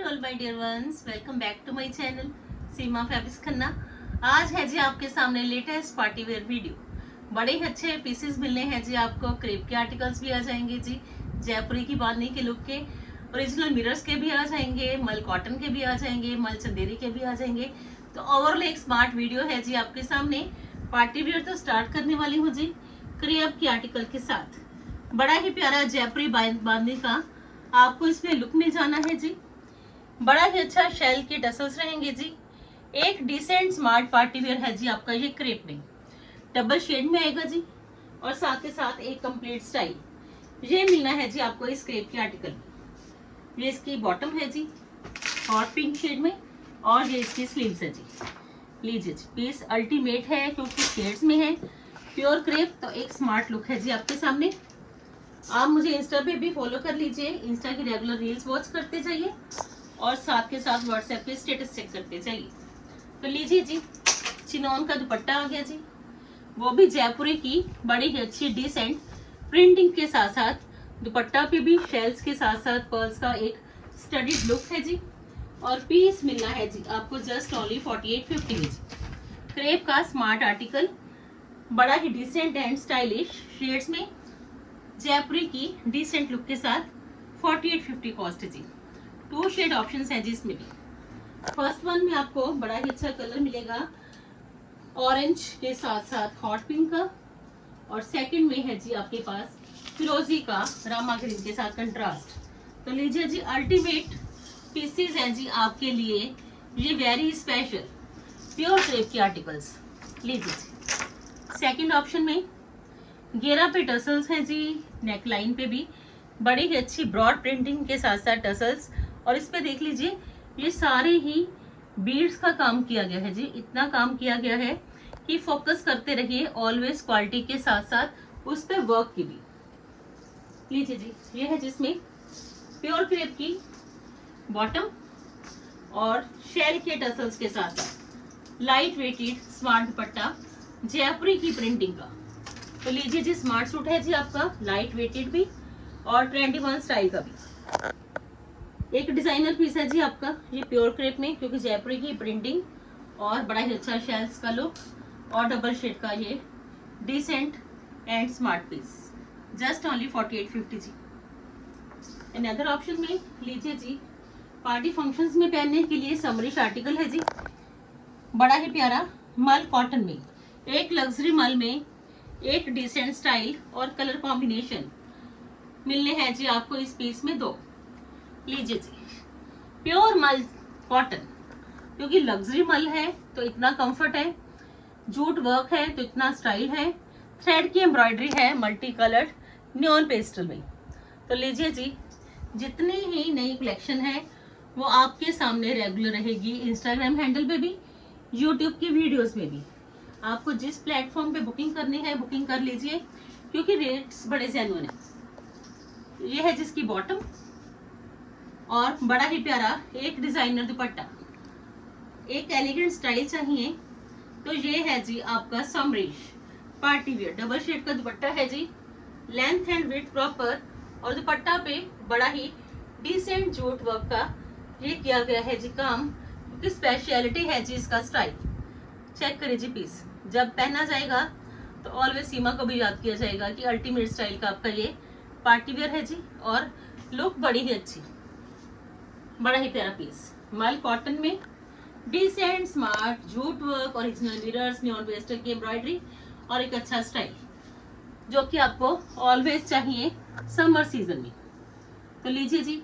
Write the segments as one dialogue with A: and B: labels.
A: To all my dear ones, welcome back to my channel Seema fabrics Khanna. आज है जी आपके सामने लेटेस्ट पार्टी वेयर वीडियो। बड़े ही अच्छे पीसेस मिलने हैं जी आपको। क्रेप के आर्टिकल्स भी आ जाएंगे जी, जयपुरी की बांधनी के लुक के, ओरिजिनल मिरर्स के भी आ जाएंगे, मल कॉटन के भी आ जाएंगे, मल चंदेरी के भी आ जाएंगे। तो ओवरऑल एक स्मार्ट वीडियो है जी आपके सामने। पार्टी वेयर तो स्टार्ट करने वाली हूँ जी क्रेप के आर्टिकल के साथ। बड़ा ही प्यारा जयपुरी बांधनी का आपको इसमें लुक मिल जाना है जी। बड़ा ही अच्छा शेल के टसल्स रहेंगे जी। एक डिसेंट स्मार्ट पार्टी वेयर है जी आपका ये क्रेप में, डबल शेड में आएगा जी, और साथ के साथ एक कंप्लीट स्टाइल ये मिलना है जी आपको इस क्रेप के आर्टिकल। ये इसकी बॉटम है जी हॉट पिंक शेड में, और ये इसकी स्लीव्स है जी। लीजिए जी, पीस अल्टीमेट है क्योंकि शेड्स में है, प्योर क्रेप, तो एक स्मार्ट लुक है जी आपके सामने। आप मुझे इंस्टा पे भी फॉलो कर लीजिए, इंस्टा की रेगुलर रील्स वॉच करते जाइए और साथ के साथ व्हाट्सएप पे स्टेटस चेक करते जाइए। तो लीजिए जी, चिनॉन का दुपट्टा आ गया जी, वो भी जयपुरी की बड़ी ही अच्छी डिसेंट प्रिंटिंग के साथ साथ दुपट्टा पे भी शेल्स के साथ साथ पर्ल्स का एक स्टडीड लुक है जी। और पीस मिलना है जी आपको जस्ट ओनली 4850 में जी। क्रेप का स्मार्ट आर्टिकल, बड़ा ही डिसेंट एंड स्टाइलिश शेड्स में, जयपुरी की डिसेंट लुक के साथ 4850 कॉस्ट है जी। 2 शेड ऑप्शंस है जी इसमें भी। फर्स्ट वन में आपको बड़ा ही अच्छा कलर मिलेगा ऑरेंज के साथ साथ हॉट पिंक का, और सेकंड में है जी आपके पास फिरोजी का रामा ग्रीन के साथ कंट्रास्ट। तो लीजिए जी, अल्टीमेट पीसेस हैं जी आपके लिए, ये वेरी स्पेशल प्योर क्रेप के आर्टिकल्स। लीजिए जी, सेकंड ऑप्शन में घेरा पे टसल्स हैं जी, नेकलाइन पे भी बड़ी ही अच्छी ब्रॉड प्रिंटिंग के साथ साथ टसल्स, और इस पे देख लीजिए ये सारे ही बीड्स का काम किया गया है जी। इतना काम किया गया है कि फोकस करते रहिए ऑलवेज क्वालिटी के साथ साथ उस पे वर्क की भी। लीजिए जी, ये है जिसमें प्योर क्रेप की बॉटम और शेल के टसल्स के साथ साथ लाइट वेटेड स्मार्ट दुपट्टा जयपुरी की प्रिंटिंग का। तो लीजिए जी, स्मार्ट सूट है जी आपका, लाइट वेटेड भी और 21 स्टाइल का भी। एक डिजाइनर पीस है जी आपका, ये प्योर क्रेप में, क्योंकि जयपुरी की प्रिंटिंग और बड़ा ही अच्छा शेल्स का लुक और डबल शेड का ये decent and smart piece, just only 4850 जी। अनदर ऑप्शन में लीजिए जी, पार्टी फंक्शंस में पहनने के लिए समरिश आर्टिकल है जी, बड़ा ही प्यारा मल कॉटन में, एक लग्जरी मल में एक डिसेंट स्टाइल और कलर कॉम्बिनेशन मिलने हैं जी आपको इस पीस में 2। लीजिए जी, प्योर मल कॉटन, क्योंकि लग्जरी मल है तो इतना कंफर्ट है, जूट वर्क है तो इतना स्टाइल है, थ्रेड की एम्ब्रॉयडरी है मल्टी कलर्ड न्योन पेस्टल में। तो लीजिए जी, जितनी ही नई कलेक्शन है वो आपके सामने रेगुलर रहेगी, इंस्टाग्राम हैंडल पे भी, यूट्यूब की वीडियोस में भी। आपको जिस प्लेटफॉर्म पे बुकिंग करनी है बुकिंग कर लीजिए, क्योंकि रेट्स बड़े जेन्युइन है। ये है जिसकी बॉटम, और बड़ा ही प्यारा एक डिजाइनर दुपट्टा। एक एलिगेंट स्टाइल चाहिए तो ये है जी आपका summerish party wear, double shade का दुपट्टा है जी, लेंथ एंड विड्थ प्रॉपर, और दुपट्टा पे बड़ा ही डिसेंट जूट वर्क का ये किया गया है जी काम, क्योंकि स्पेशलिटी है जी इसका स्टाइल। चेक करिए जी पीस, जब पहना जाएगा तो ऑलवेज सीमा को भी याद किया जाएगा कि अल्टीमेट स्टाइल का आपका ये पार्टी वेयर है जी, और लुक बड़ी ही अच्छी, बड़ा ही प्यारा पीस मल कॉटन में, decent smart jute work, original mirrors, neon pastel की एम्ब्रॉयडरी, और एक अच्छा स्टाइल जो कि आपको ऑलवेज चाहिए समर सीजन में। तो लीजिए जी,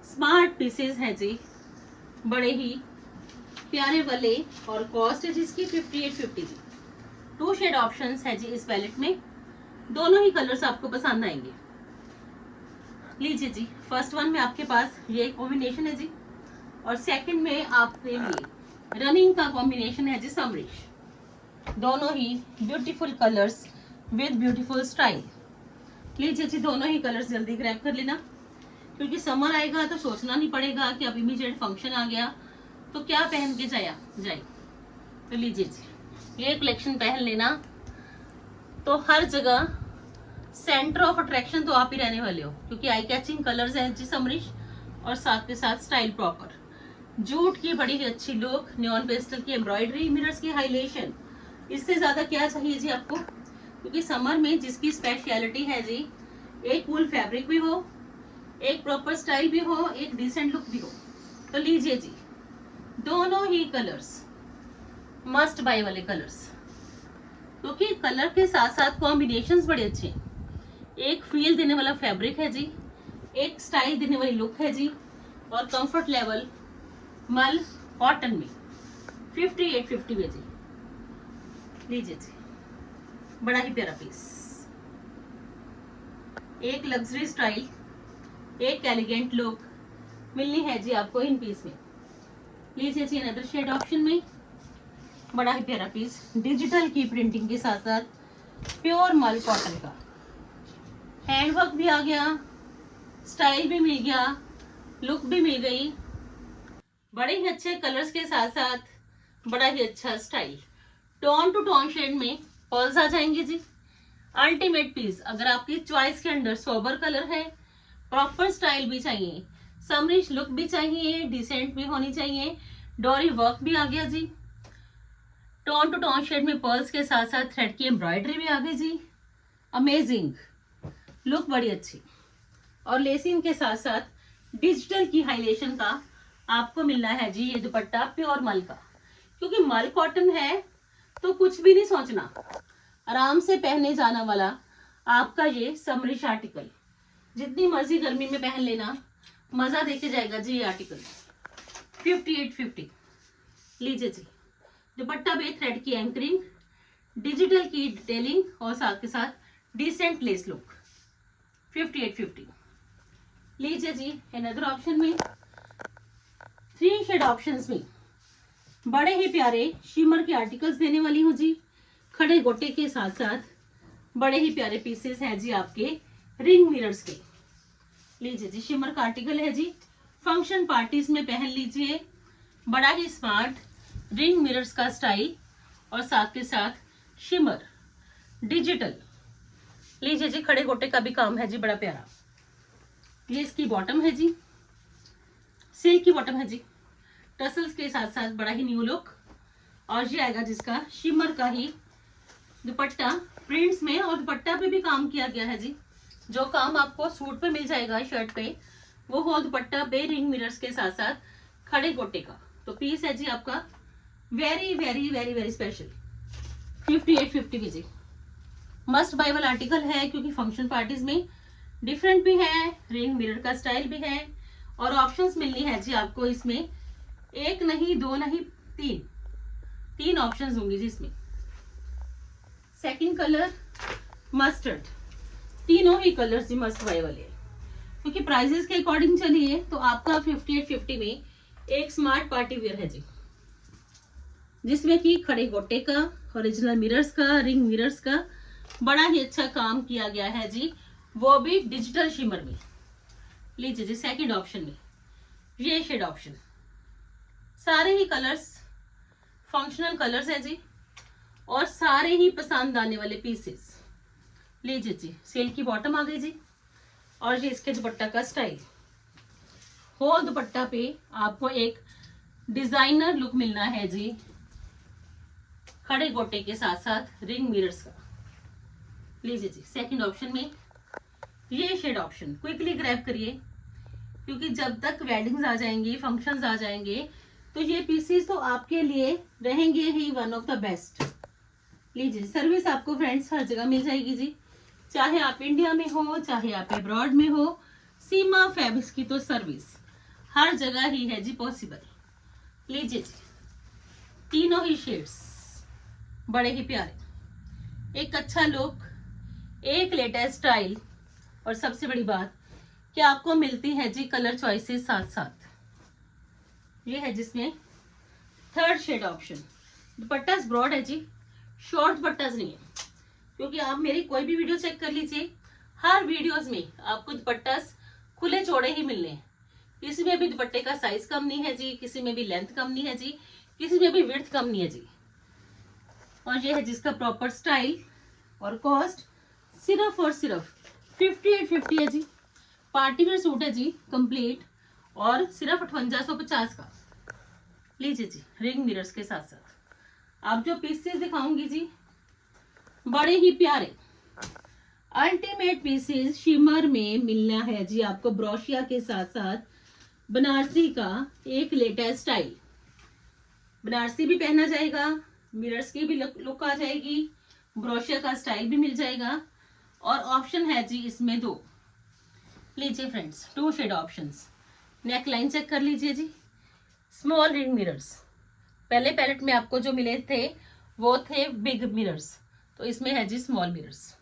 A: स्मार्ट पीसेस हैं जी, बड़े ही प्यारे वाले, और कॉस्ट है जिसकी 5850 जी। 2 शेड ऑप्शंस है जी इस पैलेट में, दोनों ही कलर्स आपको पसंद आएंगे। लीजिए जी, फर्स्ट वन में आपके पास ये कॉम्बिनेशन है जी, और सेकंड में आपके लिए रनिंग का कॉम्बिनेशन है जी समरिश। दोनों ही beautiful colours with beautiful style. लीजिए जी, दोनों ही कलर्स जल्दी ग्रैब कर लेना, क्योंकि समर आएगा तो सोचना नहीं पड़ेगा कि अब इमीडिएट फंक्शन आ गया तो क्या पहन के जाए। तो लीजिए जी, ये कलेक्शन पहन लेना तो हर जगह सेंटर ऑफ अट्रैक्शन तो आप ही रहने वाले हो, क्योंकि आई कैचिंग कलर्स हैं जी समरिश, और साथ के साथ स्टाइल प्रॉपर। जूट की बड़ी ही अच्छी लुक, न्योन पेस्टल की एम्ब्रॉयडरी, मिरर्स की हाइलाइटेशन, इससे ज्यादा क्या चाहिए जी आपको? क्योंकि समर में जिसकी स्पेशलिटी है जी, एक कूल फैब्रिक भी हो, एक प्रॉपर स्टाइल भी हो, एक डिसेंट लुक भी हो। तो लीजिए जी, दोनों ही कलर्स मस्ट बाय वाले कलर्स, क्योंकि कलर के साथ साथ कॉम्बिनेशंस बड़े अच्छे हैं। एक फील देने वाला फैब्रिक है जी, एक स्टाइल देने वाली लुक है जी, और कंफर्ट लेवल मल कॉटन में 5850 में जी। लीजिए जी, बड़ा ही प्यारा पीस, एक लग्जरी स्टाइल, एक एलिगेंट लुक मिलनी है जी आपको इन पीस में। लीजिए जी अनदर शेड ऑप्शन में, बड़ा ही प्यारा पीस, डिजिटल की प्रिंटिंग के साथ साथ प्योर मल कॉटन का हैंडवर्क भी आ गया, स्टाइल भी मिल गया, लुक भी मिल गई, बड़े ही अच्छे कलर्स के साथ साथ बड़ा ही अच्छा style. Tone to tone shade में पर्ल्स आ जाएंगे जी। अल्टीमेट पीस, अगर आपकी चॉइस के अंदर सोबर कलर है, प्रॉपर स्टाइल भी चाहिए, समरिश लुक भी चाहिए, डिसेंट भी होनी चाहिए, डोरी वर्क भी आ गया जी। टोन टू टोन शेड में पर्ल्स के साथ साथ थ्रेड की एम्ब्रॉयडरी भी आ गई जी। अमेजिंग लुक, बड़ी अच्छी, और लेसिंग के साथ साथ डिजिटल की हाइलाइटेशन का आपको मिलना है जी ये दुपट्टा प्योर मल का। क्योंकि मल कॉटन है तो कुछ भी नहीं सोचना, आराम से पहने जाना वाला आपका ये समरिश आर्टिकल, जितनी मर्जी गर्मी में पहन लेना, मजा देके जाएगा जी ये आर्टिकल। 5850। लीजिए जी, दुपट्टा पे थ्रेड की एंकरिंग, डिजिटल की डिटेलिंग और साथ के साथ डिसेंट लेस लुक। 5850। लीजिए जी अनदर ऑप्शन में, 3 शेड ऑप्शंस में बड़े ही प्यारे शिमर के आर्टिकल्स देने वाली हूँ जी। खड़े गोटे के साथ साथ बड़े ही प्यारे पीसेस हैं जी आपके रिंग मिरर्स के। लीजिए जी, शिमर का आर्टिकल है जी, फंक्शन पार्टीज में पहन लीजिए, बड़ा ही स्मार्ट रिंग मिरर्स का स्टाइल और साथ के साथ शिमर डिजिटल। लीजिए जी, खड़े गोटे का भी काम है जी, बड़ा प्यारा। ये इसकी बॉटम है जी, सिल्क की बॉटम है जी, टसल्स के साथ साथ बड़ा ही न्यू लुक। और ये आएगा जिसका शिमर का ही दुपट्टा प्रिंट्स में, और दुपट्टा पे भी काम किया गया है जी। जो काम आपको सूट पे मिल जाएगा शर्ट पे, वो हो दुपट्टा पे रिंग मिरर्स के साथ साथ खड़े गोटे का। तो पीस है जी आपका very very very very special. 5850 भी जी, मस्ट बाय वाला आर्टिकल है, क्योंकि फंक्शन पार्टीज में डिफरेंट भी है, रिंग मिरर का स्टाइल भी है, और ऑप्शंस मिलनी है जी आपको इसमें, एक नहीं दो नहीं तीन ऑप्शंस होंगे जी इसमें। सेकंड कलर मस्टर्ड, तीनों ही कलर्स जी मस्ट बाय वाले हैं। क्योंकि प्राइसेस के अकॉर्डिंग चलिए तो आपका 5850 में एक स्मार्ट पार्टी वेयर है जी, जिसमें कि खड़े गोटे का, ओरिजिनल मिरर्स का, रिंग मिरर्स का बड़ा ही अच्छा काम किया गया है जी, वो भी डिजिटल शिमर में। लीजिए जी सेकंड ऑप्शन में ये शेड ऑप्शन, सारे ही कलर्स फंक्शनल कलर्स है जी, और सारे ही पसंद आने वाले पीसेस। लीजिए जी, सिल्क की बॉटम आ गई जी, और ये इसके दुपट्टा का स्टाइल। होल दुपट्टा पे आपको एक डिजाइनर लुक मिलना है जी, खड़े गोटे के साथ साथ रिंग मिरर्स का। लीजिए जी सेकंड ऑप्शन में ये शेड ऑप्शन, क्विकली ग्रैब करिए, क्योंकि जब तक वेडिंग्स आ जाएंगी, फंक्शंस आ जाएंगे, तो ये पीसेस तो आपके लिए रहेंगे ही वन ऑफ द बेस्ट। लीजिए, सर्विस आपको फ्रेंड्स हर जगह मिल जाएगी जी, चाहे आप इंडिया में हो, चाहे आप अब्रॉड में हो, सीमा फैब्रिक्स की तो सर्विस हर जगह ही है जी पॉसिबल। लीजिए जी, तीनों ही शेड्स बड़े ही प्यारे, एक अच्छा लुक, एक लेटेस्ट स्टाइल, और सबसे बड़ी बात कि आपको मिलती है जी कलर चॉइसेस साथ साथ। ये है जिसमें third shade option. Dupatta broad है जी, शॉर्ट दुपट्टा नहीं है, क्योंकि आप मेरी कोई भी वीडियो चेक कर लीजिए, हर वीडियोस में आपको दुपट्टा खुले चौड़े ही मिलने हैं। किसी में भी दुपट्टे का साइज कम नहीं है जी, किसी में भी लेंथ कम नहीं है जी, किसी में भी विड्थ कम नहीं है जी। और ये है जिसका प्रॉपर स्टाइल, और कॉस्ट सिर्फ और सिर्फ 5850 है जी। पार्टी वेयर सूट है जी कंप्लीट, और सिर्फ 5850 का। लीजिए जी, रिंग मिरर्स के साथ साथ आप जो पीसेस दिखाऊंगी जी, बड़े ही प्यारे अल्टीमेट पीसेस शिमर में मिलना है जी आपको। ब्रोशिया के साथ साथ बनारसी का एक लेटेस्ट स्टाइल, बनारसी भी पहना जाएगा, मिरर्स की भी लुक आ जाएगी, ब्रोशिया का स्टाइल भी मिल जाएगा और ऑप्शन है जी इसमें 2। लीजिए friends, 2 shade options. Neck line check कर लीजिए जी। स्मॉल रिंग मिरर्स, पहले पैलेट में आपको जो मिले थे वो थे बिग मिरर्स, तो इसमें है जी स्मॉल मिरर्स।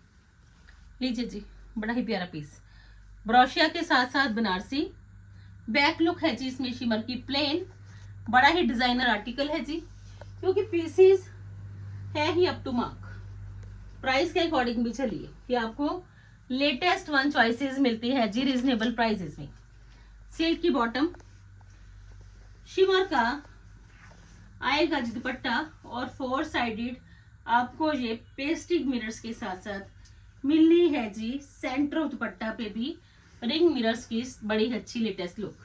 A: लीजिए जी, बड़ा ही प्यारा पीस, ब्रोशिया के साथ साथ बनारसी। बैक लुक है जी इसमें शिमर की प्लेन, बड़ा ही डिजाइनर आर्टिकल है जी, क्योंकि पीसेस है ही अप टू मार्क। प्राइस के अकॉर्डिंग भी चलिए कि आपको लेटेस्ट 1 चॉइसेस मिलती है जी रीजनेबल प्राइसेस में। सिल्क की बॉटम, शिमर का आएगा जी दुपट्टा और 4 साइडेड आपको ये पेस्टिक मिरर्स के साथ साथ मिलनी है जी सेंटर ऑफ दुपट्टा पे भी रिंग मिरर्स की बड़ी अच्छी लेटेस्ट लुक।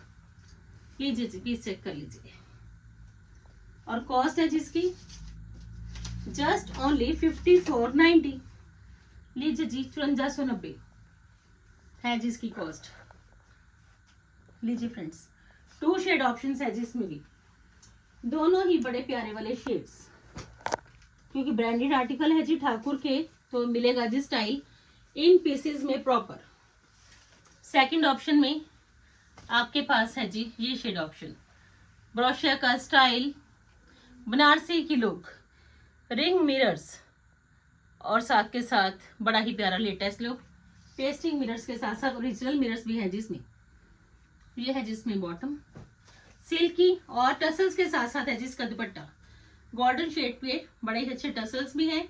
A: लीजिए जी, पीस चेक कर लीजिए और कॉस्ट है जिसकी जस्ट ओनली 5490। लीजिए जी, 5490 है जिसकी कॉस्ट। लीजिए फ्रेंड्स, 2 शेड ऑप्शंस है जिसमें भी, दोनों ही बड़े प्यारे वाले शेड्स, क्योंकि ब्रांडेड आर्टिकल है जी ठाकुर के, तो मिलेगा जी स्टाइल इन पीसेस में प्रॉपर। सेकंड ऑप्शन में आपके पास है जी ये शेड ऑप्शन, ब्रोशिया का स्टाइल, बनारसी की लुक, रिंग मिरर्स और साथ के साथ बड़ा ही प्यारा लेटेस्ट लुक, पेस्टिंग मिरर्स के साथ साथ ओरिजिनल मिरर्स भी है जिसमें। ये है जिसमें बॉटम सिल्की और टसल्स के साथ साथ है जिसका दुपट्टा गोल्डन शेड पे, बड़े ही अच्छे टसल्स भी हैं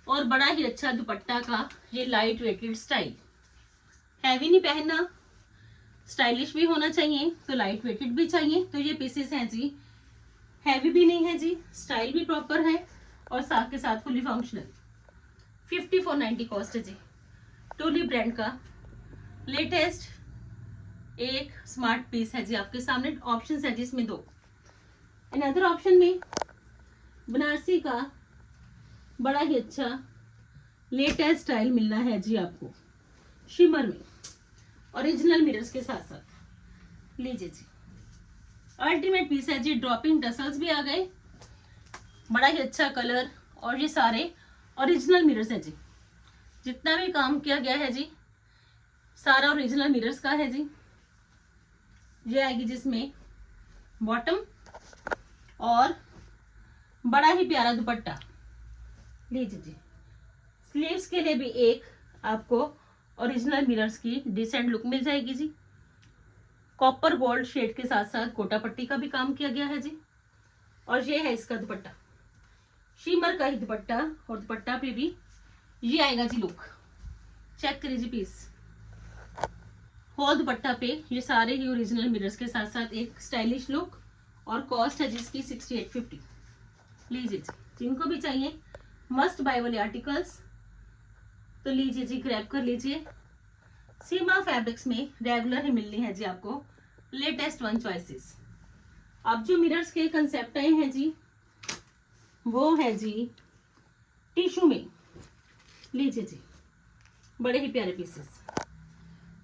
A: और बड़ा ही अच्छा दुपट्टा का ये लाइट वेटेड स्टाइल। हैवी नहीं पहनना, स्टाइलिश भी होना चाहिए तो लाइट वेटेड भी चाहिए, तो ये पीसेस हैं जी हैवी भी नहीं है जी, स्टाइल भी प्रॉपर है और साथ के साथ फुली फंक्शनल। 5490 कॉस्ट है जी। टूलिप ब्रांड का लेटेस्ट एक स्मार्ट पीस है जी आपके सामने। ऑप्शन है जिसमें 2। अनदर ऑप्शन में बनारसी का बड़ा ही अच्छा लेटेस्ट स्टाइल मिलना है जी आपको शिमर में, ओरिजिनल मिरर्स के साथ साथ। लीजिए जी, अल्टीमेट पीस है जी, ड्रॉपिंग टसल्स भी आ गए, बड़ा ही अच्छा कलर और ये सारे ओरिजिनल मिरर्स है जी। जितना भी काम किया गया है जी सारा ओरिजिनल मिरर्स का है जी। ये आएगी जिसमें बॉटम और बड़ा ही प्यारा दुपट्टा। लीजिए जी, स्लीव्स के लिए भी एक आपको ओरिजिनल मिरर्स की डिसेंट लुक मिल जाएगी जी। कॉपर गोल्ड शेड के साथ साथ कोटा पट्टी का भी काम किया गया है जी। और ये है इसका दुपट्टा, शिमर का ही दुपट्टा और दुपट्टा पे भी ये आएगा जी लुक। चेक करिए जी पीस, होल दुपट्टा पे ये सारे ही ओरिजिनल मिरर्स के साथ साथ एक स्टाइलिश लुक और कॉस्ट है जिसकी 6850। लीजिए जी, जिनको भी चाहिए मस्ट बाय वाले आर्टिकल्स तो लीजिए जी, ग्रैब कर लीजिए। सीमा फैब्रिक्स में रेगुलर ही मिलनी है जी आपको लेटेस्ट 1 चॉइसेस। अब जो मिरर्स के कंसेप्ट आए हैं जी वो है जी टिश्यू में। लीजिए जी, बड़े ही प्यारे पीसेस,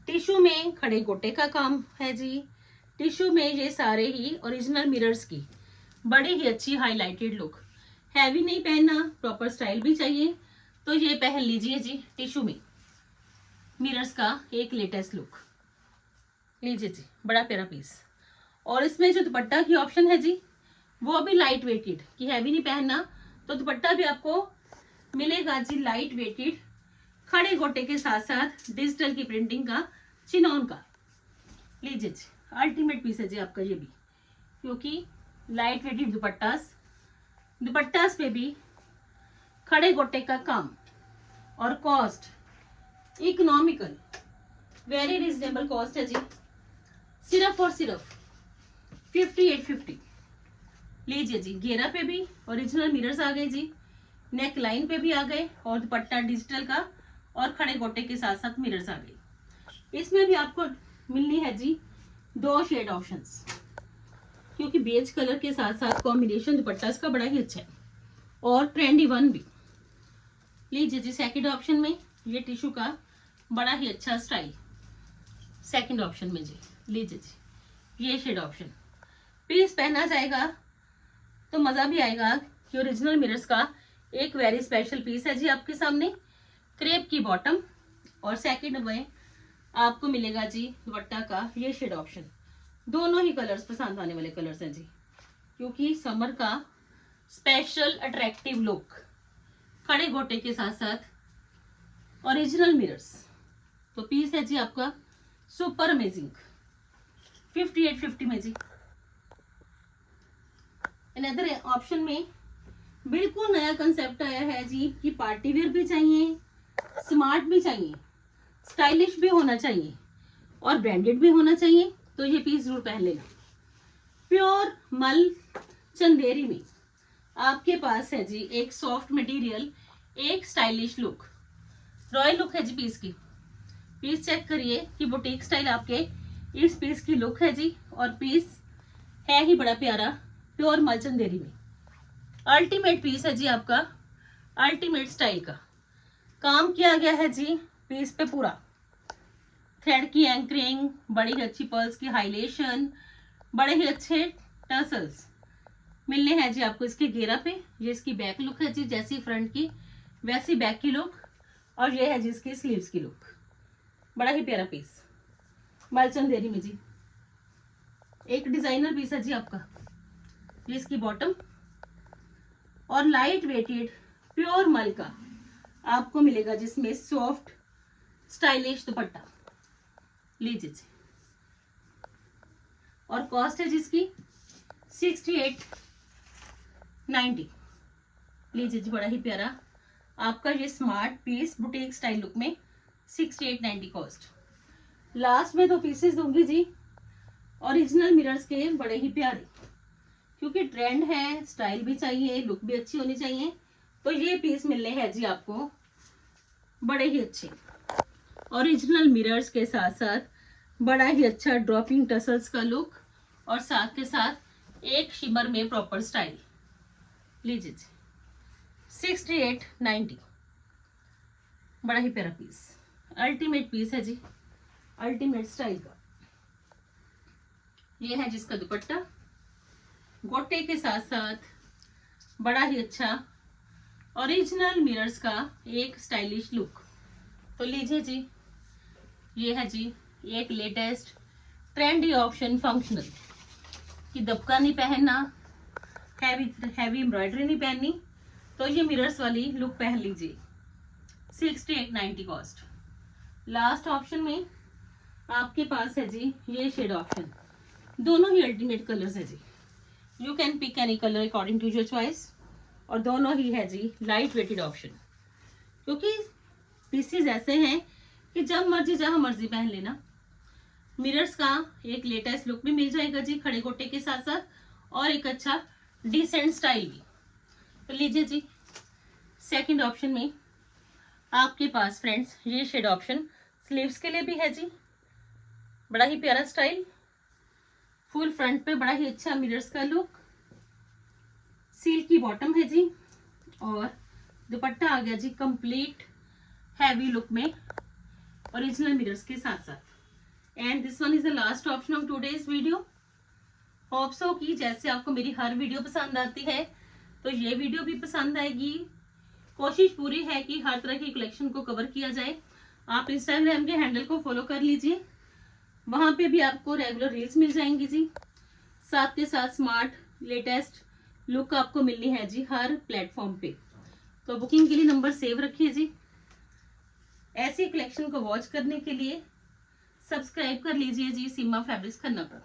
A: टिश्यू में खड़े गोटे का काम है जी। टिश्यू में ये सारे ही ओरिजिनल मिरर्स की बड़ी ही अच्छी हाईलाइटेड लुक। हैवी नहीं पहनना, प्रॉपर स्टाइल भी चाहिए तो ये पहन लीजिए जी। टिश्यू में मिरर्स का एक लेटेस्ट लुक। लीजिए जी, बड़ा प्यारा पीस और इसमें जो दुपट्टा की ऑप्शन है जी वो भी लाइट वेटेड, कि हैवी नहीं पहनना तो दुपट्टा भी आपको मिलेगा जी लाइट वेटेड, खड़े गोटे के साथ साथ डिजिटल की प्रिंटिंग का चिनॉन का। लीजिए जी, अल्टीमेट पीस है जी आपका ये भी, क्योंकि लाइट वेटेड दुपट्टास पे भी खड़े गोटे का काम और cost economical, very reasonable cost है जी। सिर्फ और सिर्फ 5850। लीजिए जी, घेरा पे भी ओरिजिनल मिरर्स आ गए जी, नेक लाइन पे भी आ गए और दुपट्टा डिजिटल का और खड़े गोटे के साथ साथ मिरर्स आ गए। इसमें भी आपको मिलनी है जी 2 शेड ऑप्शंस, क्योंकि बेज कलर के साथ साथ कॉम्बिनेशन दुपट्टा इसका बड़ा ही अच्छा है और ट्रेंडी वन भी। लीजिए जी, सेकंड ऑप्शन में ये टिश्यू का बड़ा ही अच्छा स्टाइल सेकंड ऑप्शन में जी। लीजिए जी, ये शेड ऑप्शन पीस पहना जाएगा तो मज़ा भी आएगा कि ओरिजिनल मिरर्स का एक वेरी स्पेशल पीस है जी आपके सामने। क्रेप की बॉटम और सेकंड में आपको मिलेगा जी दुपट्टा का ये शेड ऑप्शन। दोनों ही कलर्स पसंद आने वाले कलर्स हैं जी, क्योंकि समर का स्पेशल अट्रैक्टिव लुक, खड़े गोटे के साथ साथ ओरिजिनल मिरर्स। तो पीस है जी आपका सुपर अमेजिंग 5850 में जी। अनदर ऑप्शन में बिल्कुल नया कंसेप्ट आया है जी कि पार्टी वेयर भी चाहिए, स्मार्ट भी चाहिए, स्टाइलिश भी होना चाहिए और ब्रांडेड भी होना चाहिए, तो ये पीस जरूर पहन लेना। प्योर मल चंदेरी में आपके पास है जी एक सॉफ्ट मटेरियल, एक स्टाइलिश लुक, रॉयल लुक है जी पीस की। पीस चेक करिए कि बुटीक स्टाइल आपके इस पीस की लुक है जी, और पीस है ही बड़ा प्यारा प्योर मल चंदेरी में। अल्टीमेट पीस है जी आपका, अल्टीमेट स्टाइल का काम किया गया है जी पीस पे पूरा। थ्रेड की एंकरिंग, बड़ी अच्छी पर्ल्स की हाइलाइटेशन, बड़े ही अच्छे टसल्स मिलने हैं जी आपको इसके घेरा पे। ये इसकी बैक लुक है जी, जैसी फ्रंट की वैसी बैक की लुक, और ये है जी इसकी स्लीव्स की लुक। बड़ा ही प्यारा पीस मलचंदेरी में जी, एक डिजाइनर पीस है जी आपका। ये इसकी बॉटम और लाइट वेटेड प्योर मल का आपको मिलेगा जिसमें सॉफ्ट स्टाइलिश दुपट्टा। लीजिए जी, और कॉस्ट है जिसकी 6890। लीजिए जी, बड़ा ही प्यारा आपका ये smart piece boutique style look में 6890 कॉस्ट। लास्ट में 2 पीसेस दूंगी जी ओरिजिनल मिरर्स के, बड़े ही प्यारे, क्योंकि ट्रेंड है, स्टाइल भी चाहिए, लुक भी अच्छी होनी चाहिए, तो ये पीस मिलने हैं जी आपको बड़े ही अच्छे ओरिजिनल मिरर्स के साथ साथ बड़ा ही अच्छा ड्रॉपिंग टसल्स का लुक, और साथ के साथ एक शिमर में प्रॉपर स्टाइल। लीजिए जी, 6890, बड़ा ही प्यारा पीस, अल्टीमेट पीस है जी, अल्टीमेट स्टाइल का। ये है जिसका दुपट्टा गोटे के साथ साथ बड़ा ही अच्छा ओरिजिनल मिरर्स का एक स्टाइलिश लुक। तो लीजिए जी, ये है जी एक लेटेस्ट ट्रेंडी ऑप्शन, फंक्शनल कि दबका नहीं पहनना, हैवी एम्ब्रॉयडरी नहीं पहननी, तो ये मिरर्स वाली लुक पहन लीजिए। 6890 कॉस्ट। लास्ट ऑप्शन में आपके पास है जी ये शेड ऑप्शन। दोनों ही अल्टीमेट कलर्स है जी, you can pick any colour according to your choice, और दोनों ही है जी लाइट वेटेड ऑप्शन, क्योंकि पीसेस ऐसे हैं कि जब मर्जी जहां मर्जी पहन लेना। मिरर्स का एक लेटेस्ट लुक भी मिल जाएगा जी खड़े गोटे के साथ साथ, और एक अच्छा डिसेंट स्टाइल भी। तो लीजिए जी, सेकंड ऑप्शन में आपके पास फ्रेंड्स ये शेड ऑप्शन स्लीव्स के लिए भी है जी, बड़ा ही प्यारा स्टाइल, फुल फ्रंट पे बड़ा ही अच्छा मिरर्स का लुक, सील की बॉटम है जी, और दुपट्टा आ गया जी कंप्लीट हैवी लुक में ओरिजिनल मिरर्स के साथ साथ। And this one is the last option of today's video. Hope so कि जैसे आपको मेरी हर वीडियो पसंद आती है तो ये वीडियो भी पसंद आएगी। कोशिश पूरी है कि हर तरह की कलेक्शन को कवर किया जाए। आप इंस्टाग्राम के हैंडल को फॉलो कर लीजिए, वहां पे भी आपको रेगुलर रील्स मिल जाएंगी जी, साथ के साथ स्मार्ट लेटेस्ट लुक आपको मिलनी है जी हर प्लेटफॉर्म पे। तो बुकिंग के लिए नंबर सेव रखिए जी। ऐसी कलेक्शन को वॉच करने के लिए सब्सक्राइब कर लीजिए जी सीमा फैब्रिक्स खन्ना को।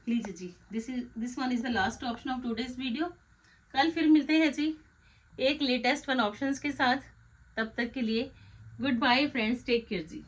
A: लीजिए जी, this one is the last option of today's video. कल फिर मिलते हैं जी एक लेटेस्ट वन ऑप्शंस के साथ। तब तक के लिए goodbye friends, take care जी।